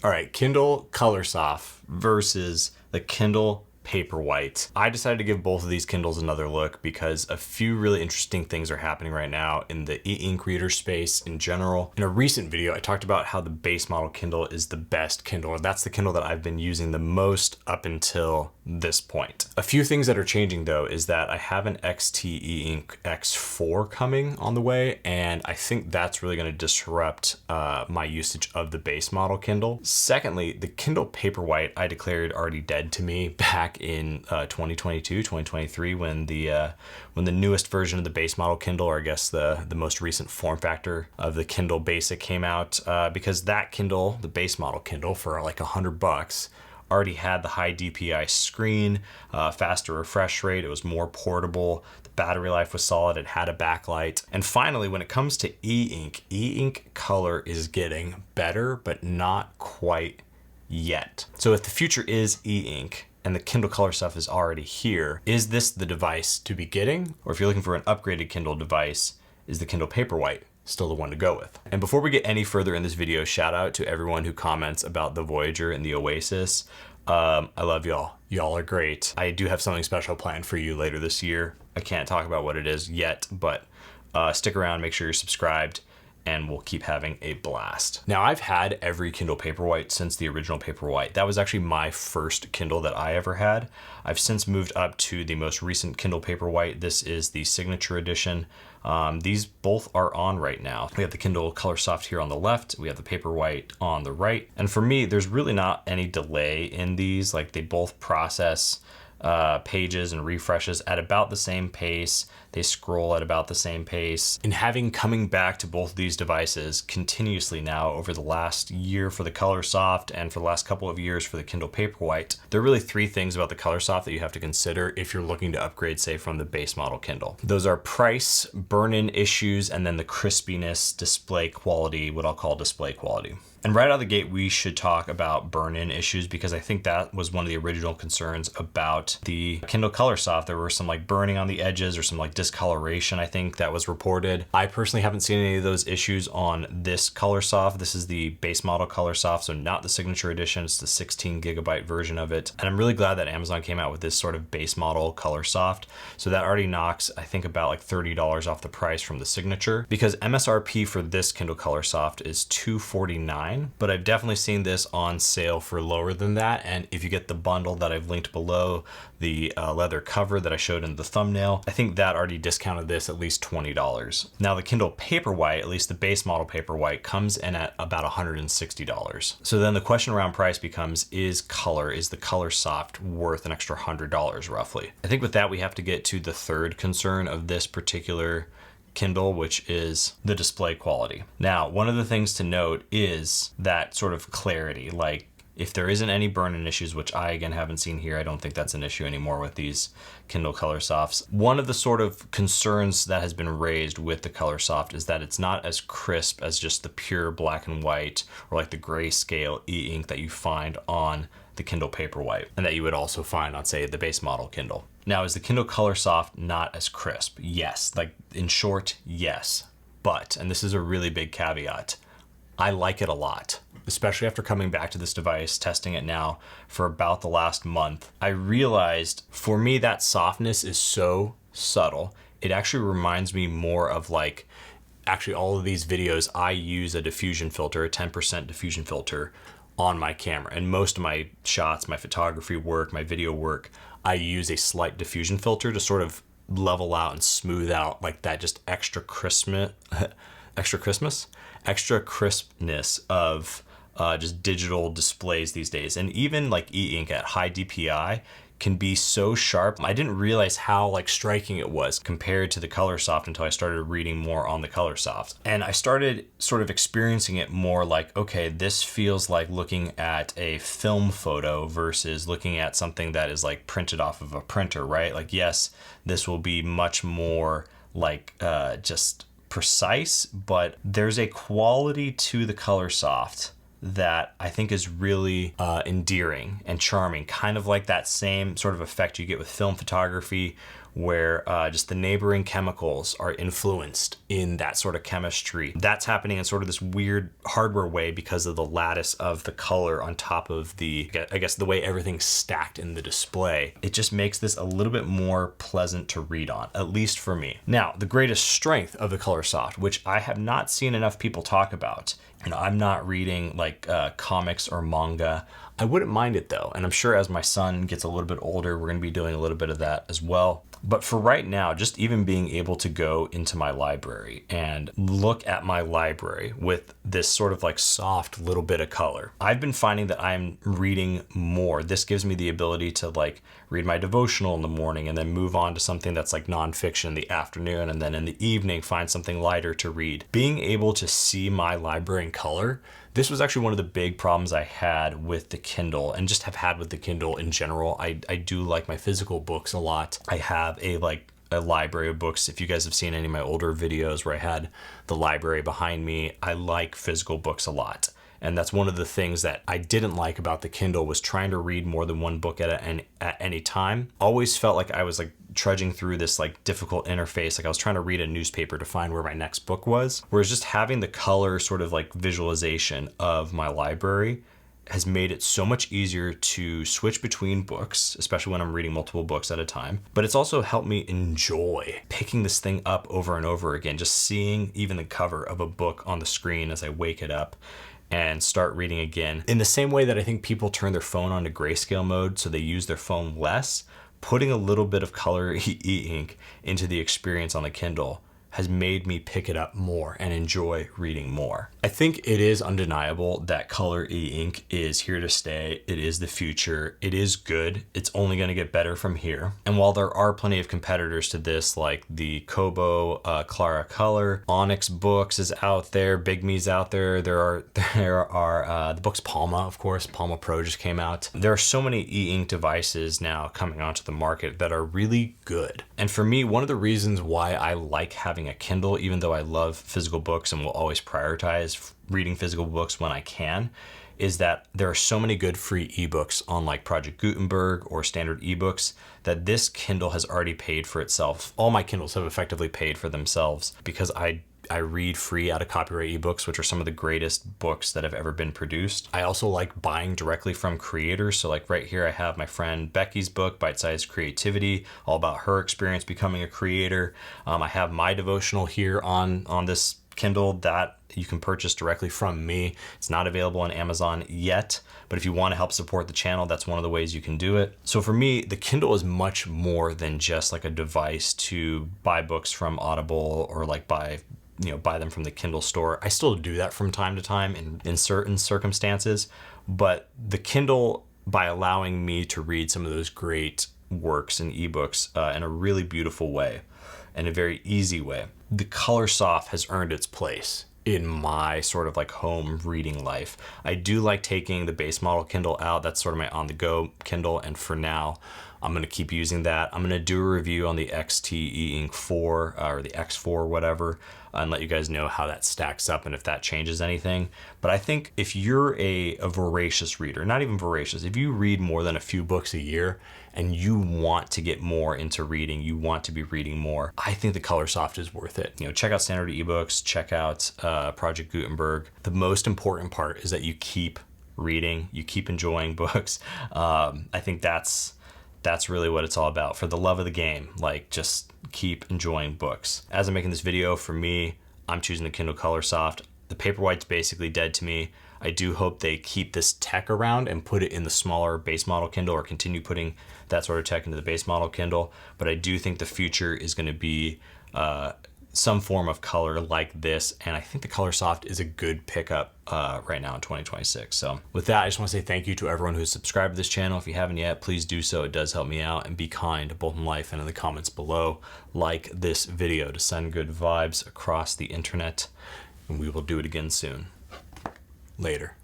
All right, Kindle Colorsoft versus the Kindle Paperwhite. I decided to give both of these Kindles another look because a few really interesting things are happening right now in the e-ink reader space in general. In a recent video, I talked about how the base model Kindle is the best Kindle, and that's the Kindle that I've been using the most up until this point. A few things that are changing though is that I have an XT e-ink X4 coming on the way, and I think that's really going to disrupt my usage of the base model Kindle. Secondly, the Kindle Paperwhite I declared already dead to me back in 2022, 2023 when the newest version of the base model Kindle, or I guess the most recent form factor of the Kindle Basic came out, because that Kindle, the base model Kindle, for like $100 already had the high DPI screen, faster refresh rate, it was more portable, the battery life was solid, it had a backlight. And finally, when it comes to e-ink color is getting better, but not quite yet. So if the future is e-ink, and the Kindle Colorsoft is already here, is this the device to be getting? Or if you're looking for an upgraded Kindle device, is the Kindle Paperwhite still the one to go with? And before we get any further in this video, shout out to everyone who comments about the Voyager and the Oasis. I love y'all. Y'all are great. I do have something special planned for you later this year. I can't talk about what it is yet, but stick around, make sure you're subscribed, and we'll keep having a blast. Now, I've had every Kindle Paperwhite since the original Paperwhite. That was actually my first Kindle that I ever had. I've since moved up to the most recent Kindle Paperwhite. This is the Signature Edition. These both are on right now. We have the Kindle Colorsoft here on the left. We have the Paperwhite on the right. And for me, there's really not any delay in these. Like, they both process pages and refreshes at about the same pace. They scroll at about the same pace. And having coming back to both of these devices continuously now over the last year for the Colorsoft and for the last couple of years for the Kindle Paperwhite, there are really three things about the Colorsoft that you have to consider if you're looking to upgrade, say, from the base model Kindle. Those are price, burn-in issues, and then the crispiness, display quality, what I'll call display quality. And right out of the gate, we should talk about burn-in issues because I think that was one of the original concerns about the Kindle Colorsoft. There were some like burning on the edges or some like discoloration, I think, that was reported. I personally haven't seen any of those issues on this Colorsoft. This is the base model Colorsoft, so not the Signature Edition. It's the 16 gigabyte version of it. And I'm really glad that Amazon came out with this sort of base model Colorsoft. So that already knocks, I think, about like $30 off the price from the Signature, because MSRP for this Kindle Colorsoft is $249. But I've definitely seen this on sale for lower than that. And if you get the bundle that I've linked below, the leather cover that I showed in the thumbnail, I think that already discounted this at least $20. Now the Kindle Paperwhite, at least the base model Paperwhite, comes in at about $160. So then the question around price becomes, is the Colorsoft worth an extra $100 roughly? I think with that, we have to get to the third concern of this particular Kindle, which is the display quality. Now, one of the things to note is that sort of clarity, like if there isn't any burn-in issues, which I again haven't seen here, I don't think that's an issue anymore with these Kindle Colorsofts. One of the sort of concerns that has been raised with the Colorsoft is that it's not as crisp as just the pure black and white or like the grayscale e-ink that you find on the Kindle Paperwhite and that you would also find on, say, the base model Kindle. Now, is the Kindle Colorsoft not as crisp? Yes. Like, in short, yes. But, and this is a really big caveat, I like it a lot, especially after coming back to this device, testing it now for about the last month. I realized for me that softness is so subtle. It actually reminds me more of like, actually all of these videos, I use a diffusion filter, a 10% diffusion filter on my camera. And most of my shots, my photography work, my video work, I use a slight diffusion filter to sort of level out and smooth out like that just extra crispness of just digital displays these days. And even like e-ink at high DPI can be so sharp. I didn't realize how like striking it was compared to the Colorsoft until I started reading more on the Colorsoft. And I started sort of experiencing it more like, okay, this feels like looking at a film photo versus looking at something that is like printed off of a printer, right? Like, yes, this will be much more like just precise, but there's a quality to the Colorsoft that I think is really endearing and charming, kind of like that same sort of effect you get with film photography where just the neighboring chemicals are influenced in that sort of chemistry. That's happening in sort of this weird hardware way because of the lattice of the color on top of the, I guess, the way everything's stacked in the display. It just makes this a little bit more pleasant to read on, at least for me. Now, the greatest strength of the Colorsoft, which I have not seen enough people talk about, I'm not reading like comics or manga. I wouldn't mind it though. And I'm sure as my son gets a little bit older, we're gonna be doing a little bit of that as well. But for right now, just even being able to go into my library and look at my library with this sort of like soft little bit of color, I've been finding that I'm reading more. This gives me the ability to like read my devotional in the morning and then move on to something that's like nonfiction in the afternoon, and then in the evening find something lighter to read. Being able to see my library in color, this was actually one of the big problems I had with the Kindle, and just have had with the Kindle in general. I do like my physical books a lot. I have a library of books. If you guys have seen any of my older videos where I had the library behind me, I like physical books a lot. And that's one of the things that I didn't like about the Kindle, was trying to read more than one book at any time. Always felt like I was like trudging through this like difficult interface, like I was trying to read a newspaper to find where my next book was. Whereas just having the color sort of like visualization of my library has made it so much easier to switch between books, especially when I'm reading multiple books at a time. But it's also helped me enjoy picking this thing up over and over again, just seeing even the cover of a book on the screen as I wake it up and start reading again. In the same way that I think people turn their phone onto grayscale mode so they use their phone less, putting a little bit of color e-ink into the experience on the Kindle has made me pick it up more and enjoy reading more. I think it is undeniable that color e-ink is here to stay. It is the future. It is good. It's only going to get better from here. And while there are plenty of competitors to this, like the Kobo Clara Color, Onyx Books is out there, Big Me's out there. There are the books Palma, of course. Palma Pro just came out. There are so many e-ink devices now coming onto the market that are really good. And for me, one of the reasons why I like having a Kindle, even though I love physical books and will always prioritize reading physical books when I can, is that there are so many good free ebooks on like Project Gutenberg or standard ebooks that this Kindle has already paid for itself. All my Kindles have effectively paid for themselves because I read free out of copyright ebooks, which are some of the greatest books that have ever been produced. I also like buying directly from creators. So like right here, I have my friend Becky's book, Bite-Sized Creativity, all about her experience becoming a creator. I have my devotional here on this Kindle that you can purchase directly from me. It's not available on Amazon yet, but if you want to help support the channel, that's one of the ways you can do it. So for me, the Kindle is much more than just like a device to buy books from Audible or like buy them from the Kindle store. I still do that from time to time in certain circumstances, but the Kindle, by allowing me to read some of those great works and ebooks in a really beautiful way and a very easy way, the Colorsoft has earned its place in my sort of like home reading life. I do like taking the base model Kindle out. That's sort of my on-the-go Kindle, and for now, I'm going to keep using that. I'm going to do a review on the XT e-ink 4 or the X4, whatever, and let you guys know how that stacks up and if that changes anything. But I think if you're a voracious reader, not even voracious, if you read more than a few books a year and you want to get more into reading, you want to be reading more, I think the Colorsoft is worth it. Check out standard ebooks, check out Project Gutenberg. The most important part is that you keep reading, you keep enjoying books. I think that's really what it's all about. For the love of the game, like just keep enjoying books. As I'm making this video, for me, I'm choosing the Kindle Colorsoft. The Paperwhite's basically dead to me. I do hope they keep this tech around and put it in the smaller base model Kindle, or continue putting that sort of tech into the base model Kindle. But I do think the future is going to be some form of color like this, and I think the Colorsoft is a good pickup right now in 2026. So with that, I just want to say thank you to everyone who's subscribed to this channel. If you haven't yet, please do so. It does help me out, and be kind both in life and in the comments below. Like this video to send good vibes across the internet, and we will do it again soon. Later.